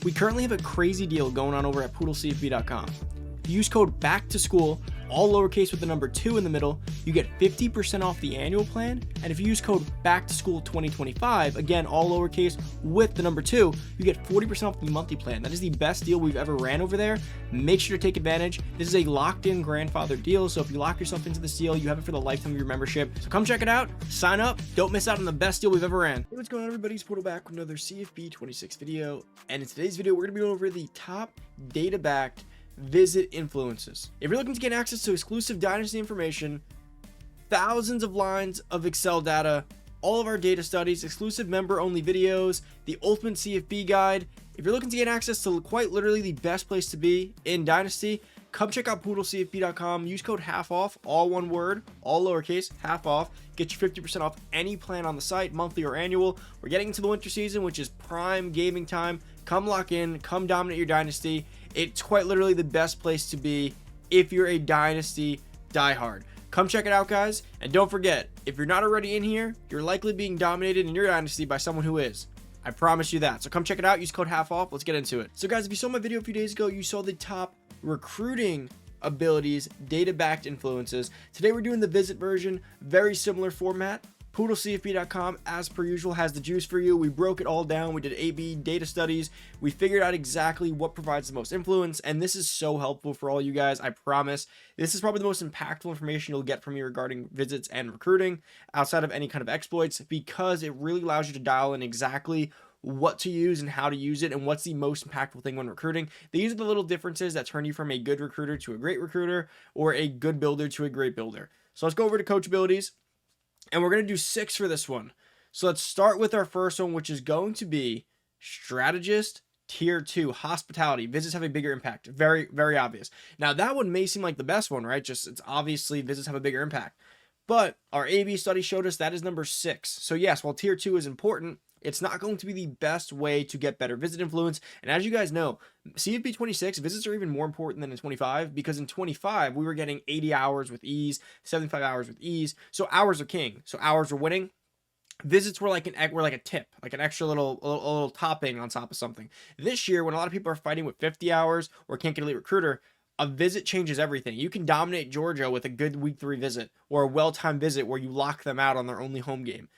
We currently have a crazy deal going on over at poodlecfb.com. If you use code BACKTOSCHOOL, all lowercase with the number 2 in the middle, you get 50% off the annual plan. And if you use code BACKTOSCHOOL2025, again, all lowercase with the number 2, you get 40% off the monthly plan. That is the best deal we've ever ran over there. Make sure to take advantage. This is a locked-in grandfather deal, so if you lock yourself into this deal, you have it for the lifetime of your membership. So come check it out, sign up, don't miss out on the best deal we've ever ran. Hey, what's going on, everybody? It's Portal back with another CFB 26 video, and in today's video, we're going to be going over the top data-backed visit influences. If you're looking to get access to exclusive Dynasty information, thousands of lines of Excel data, all of our data studies, exclusive member-only videos, the ultimate CFB guide, if you're looking to get access to quite literally the best place to be in Dynasty, come check out poodlecfb.com. Use code HALF-OFF, all one word, all lowercase, half off. Get you 50% off any plan on the site, monthly or annual. We're getting into the winter season, which is prime gaming time. Come lock in, come dominate your Dynasty. It's quite literally the best place to be if you're a Dynasty diehard. Come check it out, guys. And don't forget, if you're not already in here, you're likely being dominated in your Dynasty by someone who is. I promise you that. So come check it out. Use code HALF-OFF. Let's get into it. So guys, if you saw my video a few days ago, you saw the top recruiting abilities, data-backed influences. Today we're doing the visit version, very similar format. poodlecfb.com, as per usual, has the juice for you. We broke it all down. We did A/B data studies. We figured out exactly what provides the most influence, and this is so helpful for all you guys. I promise. This is probably the most impactful information you'll get from me regarding visits and recruiting outside of any kind of exploits, because it really allows you to dial in exactly what to use and how to use it and what's the most impactful thing when recruiting. These are the little differences that turn you from a good recruiter to a great recruiter, or a good builder to a great builder. So let's go over to coach abilities. And we're going to do 6 for this one. So let's start with our first one, which is going to be strategist tier 2, hospitality. Visits have a bigger impact. Very, very obvious. Now that one may seem like the best one, right? Just it's obviously visits have a bigger impact. But our A/B study showed us that is number 6. So yes, while tier 2 is important, it's not going to be the best way to get better visit influence. And as you guys know, CFB 26 visits are even more important than in 25, because in 25 we were getting 80 hours with ease, 75 hours with ease. So hours are king. So hours are winning. Visits were like a tip, like an extra little topping on top of something. This year, when a lot of people are fighting with 50 hours or can't get elite recruiter, a visit changes everything. You can dominate Georgia with a good week 3 visit, or a well-timed visit where you lock them out on their only home game.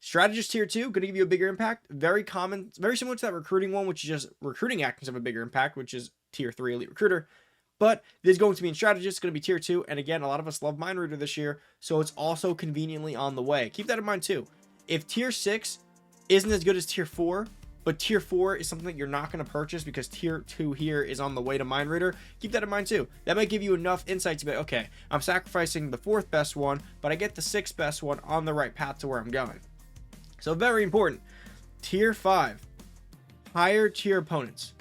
Strategist tier 2, going to give you a bigger impact. Very common, very similar to that recruiting one, which is just recruiting actions have a bigger impact, which is tier 3 elite recruiter. But this is going to be in strategist, going to be tier 2. And again, a lot of us love mind reader this year, so it's also conveniently on the way. Keep that in mind too. If tier 6 isn't as good as tier 4, but tier 4 is something that you're not going to purchase because tier 2 here is on the way to mind reader, keep that in mind too. That might give you enough insight to be, okay, I'm sacrificing the 4th best one, but I get the 6th best one on the right path to where I'm going. So very important. Tier 5, higher tier opponents.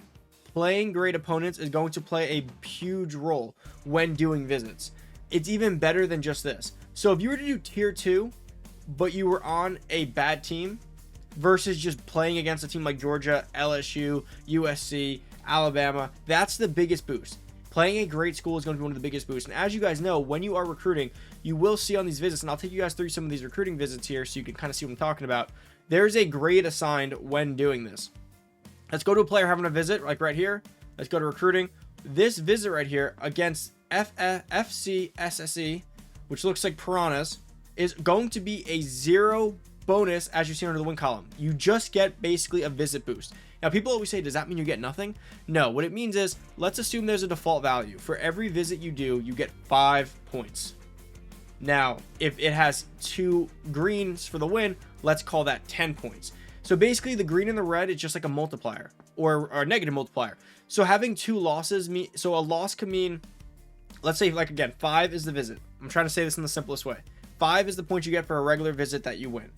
Playing great opponents is going to play a huge role when doing visits. It's even better than just this. So if you were to do tier 2, but you were on a bad team versus just playing against a team like Georgia, LSU, USC, Alabama, that's the biggest boost. Playing a great school is going to be one of the biggest boosts. And as you guys know, when you are recruiting, you will see on these visits, and I'll take you guys through some of these recruiting visits here so you can kind of see what I'm talking about. There's a grade assigned when doing this. Let's go to a player having a visit, like right here. Let's go to recruiting. This visit right here against FCSSE, which looks like piranhas, is going to be a 0 bonus as you see under the win column. You just get basically a visit boost. Now, people always say, does that mean you get nothing? No, what it means is, let's assume there's a default value. For every visit you do, you get 5 points. Now, if it has 2 greens for the win, let's call that 10 points. So basically, the green and the red is just like a multiplier, or a negative multiplier. So having 2 losses, so a loss could mean, let's say, like again, 5 is the visit. I'm trying to say this in the simplest way. 5 is the points you get for a regular visit that you win.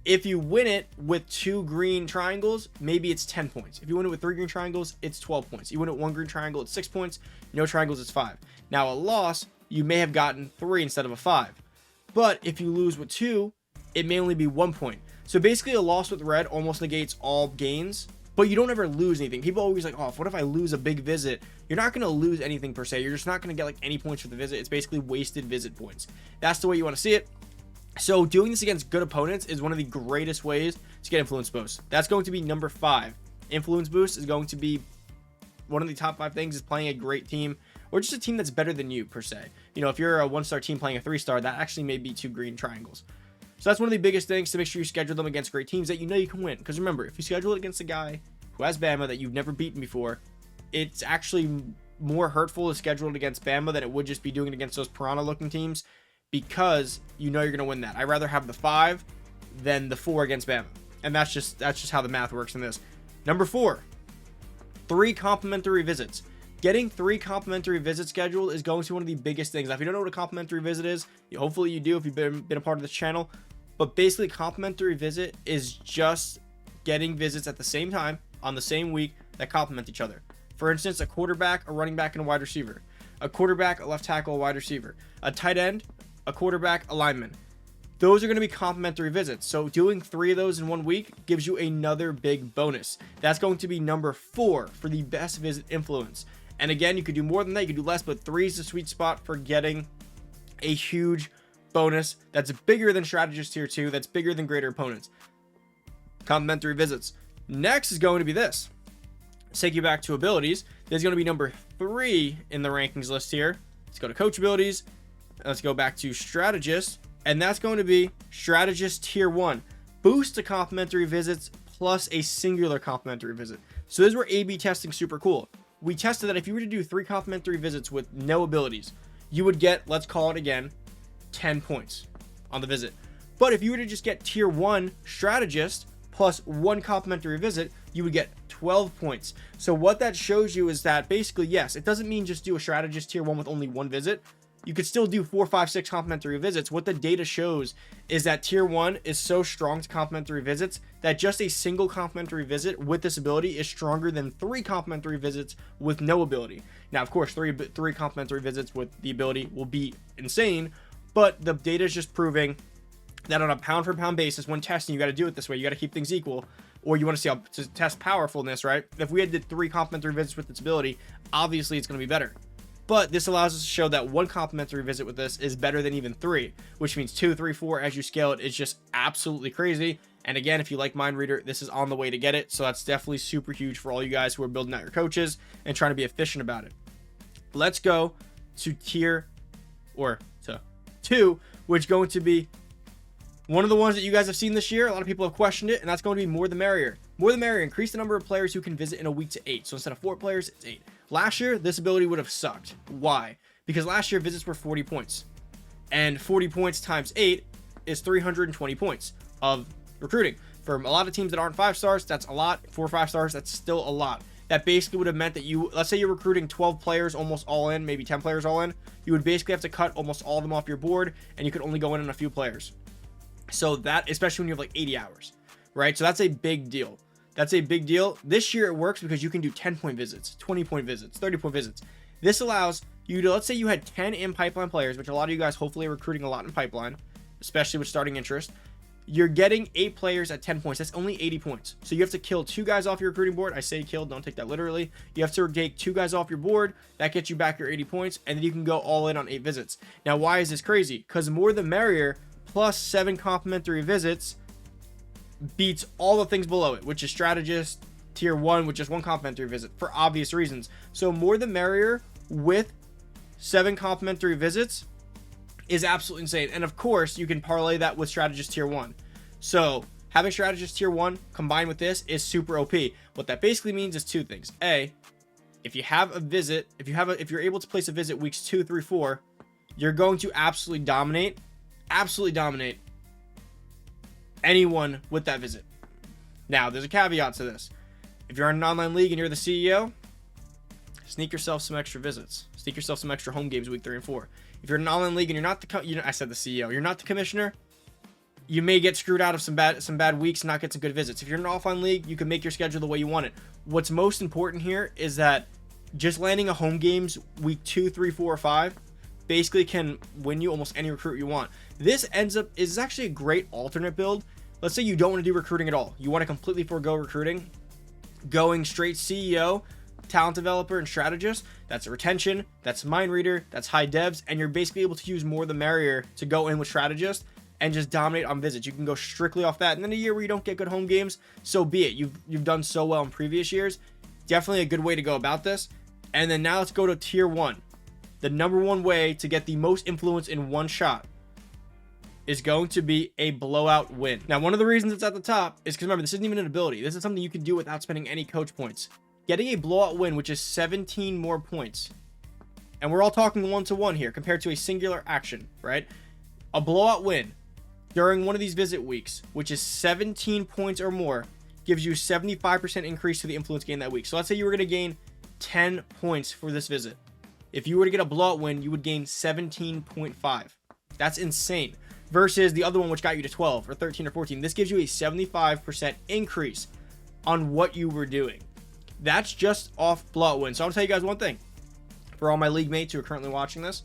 If you win it with 2 green triangles, maybe it's 10 points. If you win it with 3 green triangles, it's 12 points. You win it with 1 green triangle, it's 6 points. No triangles, it's 5. Now, a loss, you may have gotten 3 instead of a 5. But if you lose with 2, it may only be 1 point. So basically, a loss with red almost negates all gains, but you don't ever lose anything. People always like, oh, what if I lose a big visit? You're not going to lose anything per se. You're just not going to get like any points for the visit. It's basically wasted visit points. That's the way you want to see it. So doing this against good opponents is one of the greatest ways to get influence boosts. That's going to be number 5. influence boost is going to be one of the top 5 things is playing a great team or just a team that's better than you per se. You know, if you're a 1-star team playing a 3-star, that actually may be 2 green triangles. So that's one of the biggest things, to make sure you schedule them against great teams that you know you can win. Because remember, if you schedule it against a guy who has Bama that you've never beaten before, it's actually more hurtful to schedule it against Bama than it would just be doing it against those piranha looking teams, because you know you're going to win that. I'd rather have the 5 than the 4 against Bama. And that's just how the math works in this. Number 4, 3 complimentary visits. Getting 3 complimentary visits scheduled is going to be one of the biggest things. Now, if you don't know what a complimentary visit is, hopefully you do if you've been a part of this channel. But basically, complimentary visit is just getting visits at the same time on the same week that complement each other. For instance, a quarterback, a running back, and a wide receiver. A quarterback, a left tackle, a wide receiver. A tight end, a quarterback, a lineman. Those are going to be complimentary visits. So doing 3 of those in 1 week gives you another big bonus. That's going to be number 4 for the best visit influence. And again, you could do more than that, you could do less, but 3 is the sweet spot for getting a huge bonus that's bigger than strategist tier 2, that's bigger than greater opponents. Complimentary visits. Next is going to be this. Let's take you back to abilities. This is going to be number 3 in the rankings list here. Let's go to coach abilities. Let's go back to strategist. And that's going to be strategist tier 1. Boost to complimentary visits plus a singular complimentary visit. So this is where A/B testing super cool. We tested that if you were to do 3 complimentary visits with no abilities, you would get, let's call it again, 10 points on the visit. But if you were to just get tier 1 strategist plus 1 complimentary visit, you would get 12 points. So what that shows you is that basically, yes, it doesn't mean just do a strategist tier 1 with only 1 visit. You could still do 4, 5, 6 complimentary visits. What the data shows is that tier 1 is so strong to complimentary visits that just a single complimentary visit with this ability is stronger than 3 complimentary visits with no ability. Now, of course, 3 complimentary visits with the ability will be insane, but the data is just proving that on a pound for pound basis, when testing, you got to do it this way. You got to keep things equal, or you want to see how to test powerfulness, right? If we had did 3 complimentary visits with this ability, obviously it's going to be better. But this allows us to show that 1 complimentary visit with this is better than even 3, which means 2, 3, 4 as you scale it is just absolutely crazy. And again, if you like Mind Reader, this is on the way to get it. So that's definitely super huge for all you guys who are building out your coaches and trying to be efficient about it. Let's go to tier 2, which is going to be one of the ones that you guys have seen this year. A lot of people have questioned it, and that's going to be more the merrier. More the merrier. Increase the number of players who can visit in a week to 8. So instead of 4 players, it's 8. Last year, this ability would have sucked. Why? Because last year, visits were 40 points. And 40 points times 8 is 320 points of recruiting. For a lot of teams that aren't 5 stars, that's a lot. 4 or 5 stars, that's still a lot. That basically would have meant that you, let's say you're recruiting 12 players almost all in, maybe 10 players all in. You would basically have to cut almost all of them off your board, and you could only go in on a few players. So that, especially when you have like 80 hours, right? So that's a big deal. That's a big deal. This year it works because you can do 10-point visits, 20-point visits, 30-point visits. This allows you to, let's say you had 10 in pipeline players, which a lot of you guys hopefully are recruiting a lot in pipeline, especially with starting interest. You're getting 8 players at 10 points. That's only 80 points. So you have to kill 2 guys off your recruiting board. I say kill, don't take that literally. You have to take 2 guys off your board. That gets you back your 80 points, and then you can go all in on 8 visits. Now, why is this crazy? Because more the merrier plus 7 complimentary visits beats all the things below it, which is strategist tier 1 with just 1 complimentary visit for obvious reasons. So more the merrier with 7 complimentary visits is absolutely insane. And of course, you can parlay that with strategist tier 1. So having strategist tier 1 combined with this is super OP. What that basically means is 2 things. A, if you have a visit, if you're able to place a visit weeks 2, 3, 4, you're going to absolutely dominate anyone with that visit. Now, there's a caveat to this. If you're in an online league and you're the CEO, sneak yourself some extra visits. Sneak yourself some extra home games week 3 and 4. If you're in an online league and you're not I said the CEO, you're not the commissioner, you may get screwed out of some bad weeks and not get some good visits. If you're in an offline league, you can make your schedule the way you want it. What's most important here is that just landing a home games week 2, 3, 4, or 5 basically can win you almost any recruit you want. This is actually a great alternate build. Let's say you don't want to do recruiting at all. You want to completely forego recruiting. Going straight CEO, talent developer, and strategist. That's retention, that's mind reader, that's high devs, and you're basically able to use more the merrier to go in with strategist and just dominate on visits. You can go strictly off that. And then a year where you don't get good home games, so be it. You've done so well in previous years. Definitely a good way to go about this. And then now let's go to tier 1. The number one way to get the most influence in one shot is going to be a blowout win. Now, one of the reasons it's at the top is because remember, this isn't even an ability. This is something you can do without spending any coach points. Getting a blowout win, which is 17 more points. And we're all talking 1-to-1 here compared to a singular action, right? A blowout win during one of these visit weeks, which is 17 points or more, gives you 75% increase to the influence gain that week. So let's say you were going to gain 10 points for this visit. If you were to get a blowout win, you would gain 17.5. That's insane. Versus the other one, which got you to 12 or 13 or 14. This gives you a 75% increase on what you were doing. That's just off blowout win. So I'll tell you guys one thing. For all my league mates who are currently watching this,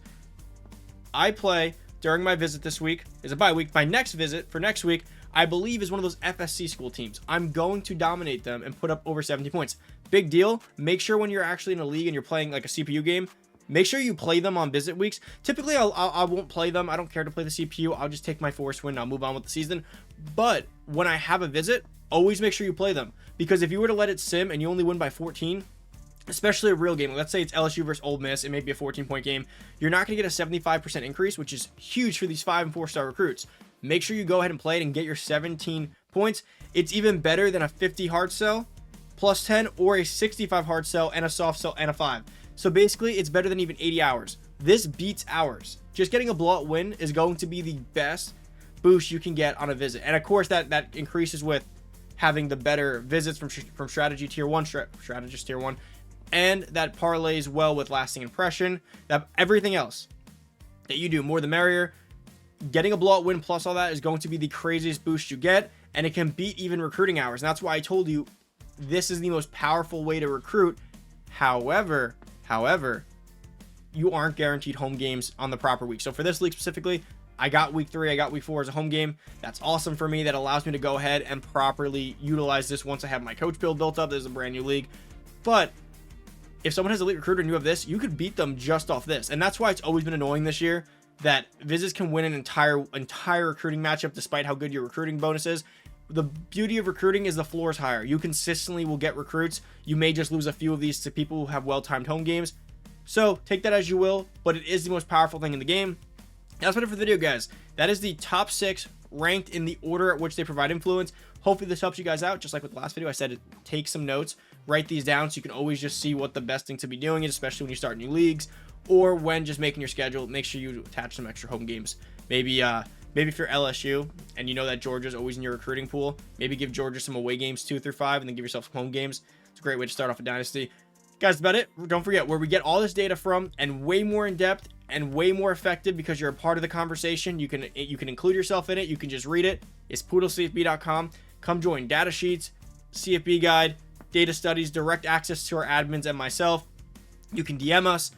I play during my visit this week. Is a bye week. My next visit for next week, I believe, is one of those FSC school teams. I'm going to dominate them and put up over 70 points. Big deal. Make sure when you're actually in a league and you're playing like a CPU game, make sure you play them on visit weeks. Typically, I won't play them. I don't care to play the CPU. I'll just take my force win. I'll move on with the season. But when I have a visit, always make sure you play them. Because if you were to let it sim and you only win by 14, especially a real game, let's say it's LSU versus Ole Miss, it may be a 14-point game, you're not going to get a 75% increase, which is huge for these 5 and 4-star recruits. Make sure you go ahead and play it and get your 17 points. It's even better than a 50 hard sell plus 10 or a 65 hard sell and a soft sell and a 5. So basically, it's better than even 80 hours. This beats hours. Just getting a blowout win is going to be the best boost you can get on a visit. And of course, that increases with having the better visits from strategy tier 1, strategist tier 1, and that parlays well with lasting impression. That everything else that you do, more the merrier. Getting a blowout win plus all that is going to be the craziest boost you get, and it can beat even recruiting hours. And that's why I told you this is the most powerful way to recruit. However, you aren't guaranteed home games on the proper week. So for this league specifically, I got week 3, I got week 4 as a home game. That's awesome for me. That allows me to go ahead and properly utilize this once I have my coach build built up. This is a brand new league. But if someone has elite recruiter and you have this, you could beat them just off this. And that's why it's always been annoying this year that visits can win an entire recruiting matchup despite how good your recruiting bonus is. The beauty of recruiting is the floor is higher. You consistently will get recruits. You may just lose a few of these to people who have well-timed home games. So take that as you will, but it is the most powerful thing in the game. That's about it for the video, guys. That is the top 6 ranked in the order at which they provide influence. Hopefully this helps you guys out. Just like with the last video, I said take some notes, write these down so you can always just see what the best thing to be doing is, especially when you start new leagues or when just making your schedule. Make sure you attach some extra home games. Maybe if you're LSU and you know that Georgia's always in your recruiting pool, maybe give Georgia some away games 2 through 5 and then give yourself some home games. It's a great way to start off a dynasty. Guys, that's about it. Don't forget where we get all this data from, and way more in depth and way more effective because you're a part of the conversation. You can include yourself in it. You can just read it. It's poodlecfb.com. Come join data sheets, CFB guide, data studies, direct access to our admins and myself. You can DM us,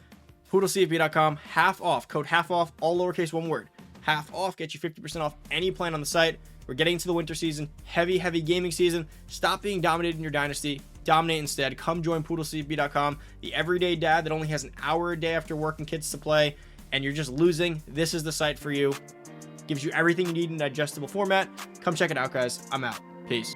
poodlecfb.com, half off, code half off, all lowercase, one word. Half off, get you 50% off any plan on the site. We're getting into the winter season, heavy gaming season. Stop being dominated in your dynasty. Dominate instead. Come join poodlecfb.com, the everyday dad that only has an hour a day after work and kids to play, and you're just losing. This is the site for you. Gives you everything you need in a digestible format. Come check it out, guys. I'm out. Peace.